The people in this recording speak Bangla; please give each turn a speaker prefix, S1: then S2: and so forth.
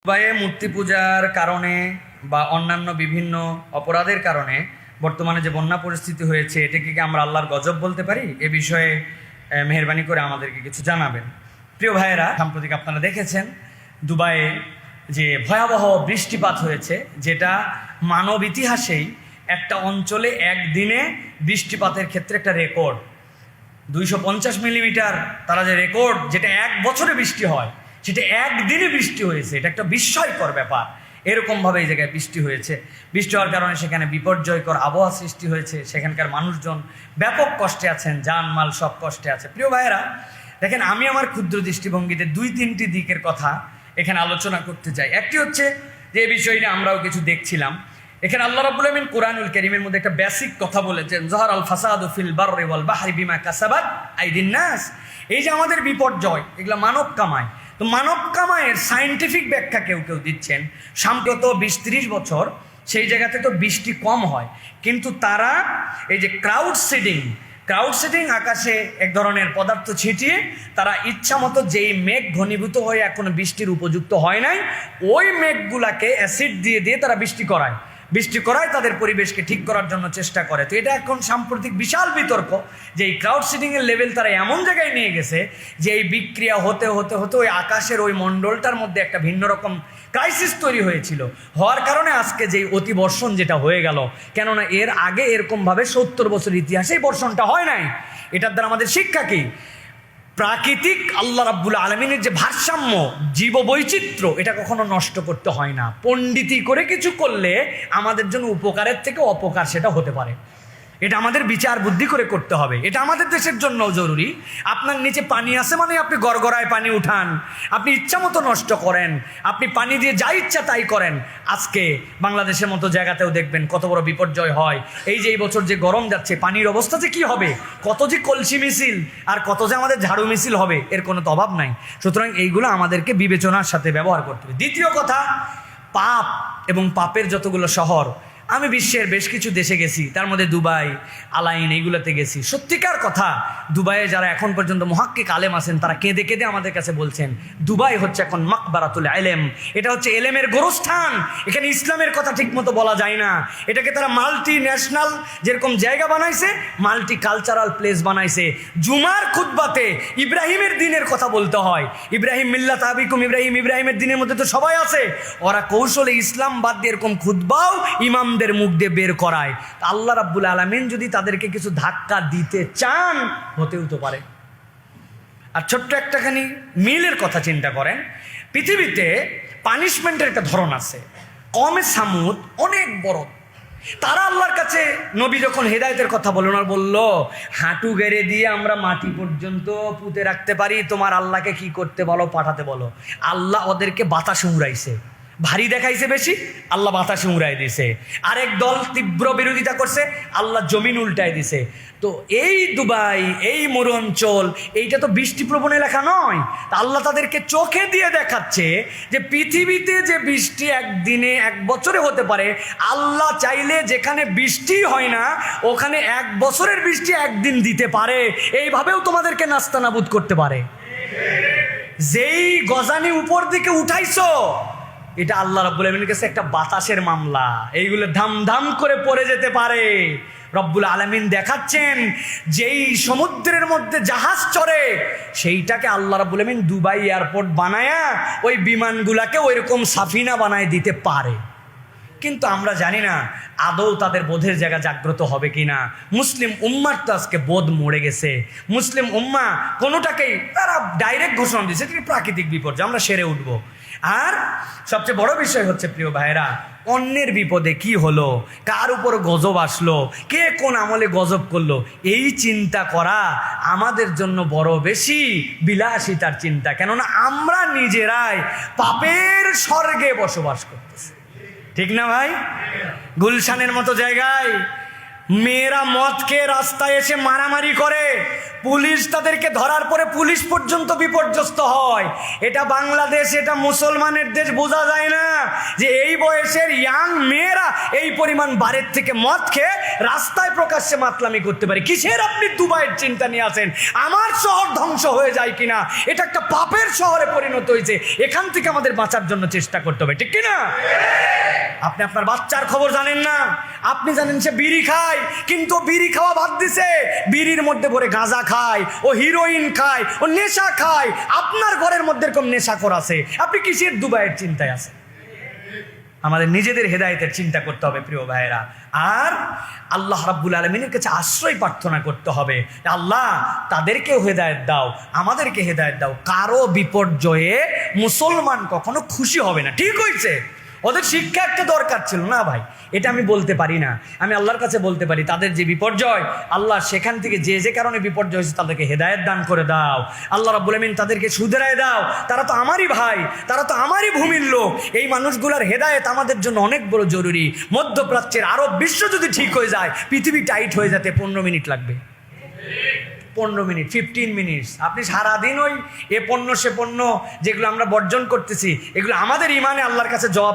S1: দুবাইয়ে মূর্তি পূজার কারণে বা অন্যান্য বিভিন্ন অপরাধের কারণে বর্তমানে যে বন্যা পরিস্থিতি হয়েছে, এটাকে কি আমরা আল্লাহর গজব বলতে পারি? এ বিষয়ে মেহেরবানি করে আমাদেরকে কিছু জানাবেন। প্রিয় ভাইয়েরা, সাম্প্রতিক আপনারা দেখেছেন দুবাইয়ে যে ভয়াবহ বৃষ্টিপাত হয়েছে, যেটা মানব ইতিহাসেই একটা অঞ্চলে একদিনে বৃষ্টিপাতের ক্ষেত্রে একটা রেকর্ড। 250 মিলিমিটার তারা যে রেকর্ড, যেটা এক বছরে বৃষ্টি হয়, সেটা একদিনে বৃষ্টি হয়েছে। এটা একটা বিস্ময়কর ব্যাপার। এরকমভাবে এই জায়গায় বৃষ্টি হয়েছে। বৃষ্টি হওয়ার কারণে সেখানে বিপর্যয়কর আবহাওয়া সৃষ্টি হয়েছে। সেখানকার মানুষজন ব্যাপক কষ্টে আছেন, জানমাল সব কষ্টে আছে। প্রিয় ভাইয়েরা, দেখেন, আমি আমার ক্ষুদ্র দৃষ্টিভঙ্গিতে 2-3টি দিকের কথা এখানে আলোচনা করতে চাই। একটি হচ্ছে যে বিষয় নিয়ে আমরাও কিছু দেখছিলাম, এখানে আল্লাহ রাব্বুল আলামিন কোরআনুল কারীমের মধ্যে একটা বেসিক কথা বলেছেন, যাহারাল ফাসাদু ফিল বাররি ওয়াল বাহরি বিমা কাসাবাত আইদিন নাস। এই যে আমাদের বিপর্যয়, এগুলো মানব কামায়। তো মানব কামায়ের সায়েন্টিফিক ব্যাখ্যা কেউ কেউ দিচ্ছেন, সাম্প্রত 20-30 বছর সেই জায়গাতে তো বৃষ্টি কম হয়, কিন্তু তারা এই যে ক্রাউড সিডিং আকাশে এক ধরনের পদার্থ ছিটিয়ে তারা ইচ্ছা মতো যেই মেঘ ঘনীভূত হয়ে এখনো বৃষ্টির উপযুক্ত হয় নাই, ওই মেঘগুলাকে অ্যাসিড দিয়ে দিয়ে তারা বৃষ্টি করায় তাদের পরিবেশকে ঠিক করার জন্য চেষ্টা করে। তো এটা এখন সাম্প্রতিক বিশাল বিতর্ক যে এই ক্রাউড সিডিংয়ের লেভেল তারা এমন জায়গায় নিয়ে গেছে যে এই বিক্রিয়া হতে হতে হতে ওই আকাশের ওই মণ্ডলটার মধ্যে একটা ভিন্ন রকম ক্রাইসিস তৈরি হয়েছিল। হওয়ার কারণে আজকে যেই অতিবর্ষণ যেটা হয়ে গেল, কেননা এর আগে এরকমভাবে 70 বছর ইতিহাসে এই বর্ষণটা হয় নাই। এটার দ্বারা আমাদের শিক্ষা কি? প্রাকৃতিক আল্লাহ রাব্বুল আলামিনের যে ভারসাম্য, জীববৈচিত্র্য, এটা কখনো নষ্ট করতে হয় না। পণ্ডিতি করে কিছু করলে আমাদের জন্য উপকারের থেকে অপকার সেটা হতে পারে। এটা আমাদের বিচার বুদ্ধি করে করতে হবে। এটা আমাদের দেশের জন্য জরুরি। আপনার নিচে পানি আছে মানে আপনি গড়গড়ায় পানি উঠান, আপনি ইচ্ছা মতো নষ্ট করেন, আপনি পানি দিয়ে যা ইচ্ছা তাই করেন। আজকে বাংলাদেশের মতো জায়গাতেও দেখবেন কত বড় বিপর্যয় হয়। এই যে এই বছর যে গরম যাচ্ছে, পানির অবস্থা যে কী হবে, কত যে কলসি মিছিল আর কত যে আমাদের ঝাড়ু মিছিল হবে, এর কোনো তো অভাব নাই। সুতরাং এইগুলো আমাদেরকে বিবেচনার সাথে ব্যবহার করতে হবে। দ্বিতীয় কথা, পাপ এবং পাপের যতগুলো শহর, আমি বিশ্বের বেশ কিছু দেশে গেছি, তার মধ্যে দুবাই, আলাইন, এইগুলোতে গেছি। সত্যিকার কথা, দুবাইয়ে যারা এখন পর্যন্ত মুহাক্কিক আলেম আছেন, তারা কেঁদে কেঁদে আমাদের কাছে বলছেন দুবাই হচ্ছে এখন মাকবারাতুল ইলম। এটা হচ্ছে এলেমের গোরস্থান। এখানে ইসলামের কথা ঠিকমতো বলা যায় না। এটাকে তারা মাল্টি ন্যাশনাল যেরকম জায়গা বানাইছে, মাল্টি কালচারাল প্লেস বানাইছে। জুমার খুতবাতে ইব্রাহিমের দিনের কথা বলতে হয়। ইব্রাহিম মিল্লাত আবিকুম ইব্রাহিম, ইব্রাহিমের দিনের মধ্যে তো সবাই আছে। ওরা কৌশলে ইসলাম বাদ দিয়ে এরকম খুতবাও ইমাম মুখ দিয়ে বের করায়। আল্লাহ রাব্বুল আলামিন যদি তাদেরকে কিছু ধাক্কা দিতে চান, হতেও তো পারে। আর ছোট্ট একটাখানি মিলের কথা চিন্তা করেন, পৃথিবীতে পানিশমেন্টের একটা ধরন আছে। কমে সামুদ অনেক বড়, তারা আল্লাহর কাছে, নবী যখন হেদায়েতের কথা বলল, আর বলল হাঁটু গেড়ে দিয়ে আমরা মাটি পর্যন্ত পুঁতে রাখতে পারি, তোমার আল্লাহকে কি করতে বলো, পাঠাতে বলো। আল্লাহ ওদেরকে বাতাসে উড়াইছে, ভারী দেখাইছে বেশি, আল্লাহ বাতাসে উড়াই দিছে। আরেক দল তীব্র বিরোধিতা করছে, আল্লাহ জমিন উল্টাই দিছে। তো এই দুবাই, এই মরু অঞ্চল, এইটা তো বৃষ্টিপ্রবণ এলাকা নয়। তা আল্লাহ তাদেরকে চোখে দিয়ে দেখাচ্ছে যে পৃথিবীতে যে বৃষ্টি একদিনে, এক বছরে হতে পারে, আল্লাহ চাইলে যেখানে বৃষ্টি হয় না ওখানে 1 বছরের বৃষ্টি একদিন দিতে পারে। এইভাবেও তোমাদেরকে নাস্তানাবুদ করতে পারে। যেই গজানি উপর দিকে উঠাইছো, এটা আল্লাহ রাব্বুল আলামিনের কাছে একটা বাতাসের মামলা। এইগুলো ধাম করে পড়ে যেতে পারে। রব্বুল আলামিন দেখাচ্ছেন যেই সমুদ্রের মধ্যে জাহাজ চড়ে, সেইটাকে আল্লাহ রাব্বুল আলামিন দুবাই এয়ারপোর্ট বানায়া ওই বিমানগুলাকে ওইরকম সাফিনা বানায় দিতে পারে। কিন্তু আমরা জানি না আদৌ তাদের বোধের জায়গা জাগ্রত হবে কিনা। মুসলিম উম্মার তো আজকে বোধ মরে গেছে। মুসলিম উম্মা কোনোটাকেই তারা ডাইরেক্ট ঘোষণা দিয়েছে এটা প্রাকৃতিক বিপর্যয়, আমরা সেরে উঠবো। আর সবচেয়ে বড় বিষয় হচ্ছে, প্রিয় ভাইয়েরা, অন্যের বিপদে কি হলো, কার উপর গজব আসলো, কে কোন আমলে গজব করলো, এই চিন্তা করা আমাদের জন্য বড় বেশি বিলাসিতার চিন্তা। কেননা আমরা নিজেরাই পাপের স্বর্গে বসবাস করতেছি, ঠিক না ভাই? গুলশানের মতো জায়গায় মেয়েরা মদ খেয়ে রাস্তায় এসে মারামারি করে, পুলিশ তাদেরকে ধরার পরে পুলিশ পর্যন্ত বিপর্যস্ত হয়। এটা বাংলাদেশ, এটা মুসলমানের দেশ, বোঝা যায় না যে এই বয়সের ইয়াং মেয়েরা এই পরিমাণ বারের থেকে মদ খেয়ে রাস্তায় প্রকাশ্যে মাতলামি করতে পারে। কিসের আপনি দুবাইয়ের চিন্তা নিয়ে আসেন? আমার শহর ধ্বংস হয়ে যায় কিনা, এটা একটা পাপের শহরে পরিণত হয়েছে, এখান থেকে আমাদের বাঁচার জন্য চেষ্টা করতে হবে, ঠিক কিনা? আপনি আপনার বাচ্চার খবর জানেন না, আপনি জানেন সে বিড়ি খায়, কিন্তু বিড়ি খাওয়া বাদ দিছে, বিড়ির মধ্যে ভরে গাঁজা খায়, ও হিরোইন খায়, ও নেশা খায়। আপনার ঘরের মধ্যে এরকম নেশাখোর আছে, আপনি কিসের দুবাইয়ের চিন্তায় আছেন? আমাদের নিজেদের হেদায়েতের চিন্তা করতে হবে প্রিয় ভাইয়েরা, আর আল্লাহ রাব্বুল আলামিনের কাছে আশ্রয় প্রার্থনা করতে হবে, আল্লাহ তাদেরকেও হেদায়েত দাও, আমাদেরকে হেদায়েত দাও। কারো বিপর্যয়ে মুসলমান কখনো খুশি হবে না, ঠিক হয়েছে? ওদের শিক্ষা একটা দরকার ছিল না ভাই, এটা আমি বলতে পারি না, আমি আল্লাহর কাছে বলতে পারি তাদের যে বিপর্যয়, আল্লাহ সেখান থেকে যে যে কারণে বিপর্যয় হয়েছে তাদেরকে হেদায়েত দান করে দাও। আল্লাহ রাব্বুল আমিন তাদেরকে শুধরায় দাও, তারা তো আমারই ভাই, তারা তো আমারই ভূমির লোক। এই মানুষগুলোর হেদায়েত আমাদের জন্য অনেক বড় জরুরি। মধ্যপ্রাচ্যের আরব বিশ্ব যদি ঠিক হয়ে যায়, পৃথিবী টাইট হয়ে যেতে 15 মিনিট লাগবে, 15 মিনিট, 15 মিনিটস। আপনি সারাদিন ওই এ পণ্য সে পণ্য যেগুলো আমরা বর্জন করতেছি, এগুলো আমাদের ইমানে আল্লাহর কাছে জবাব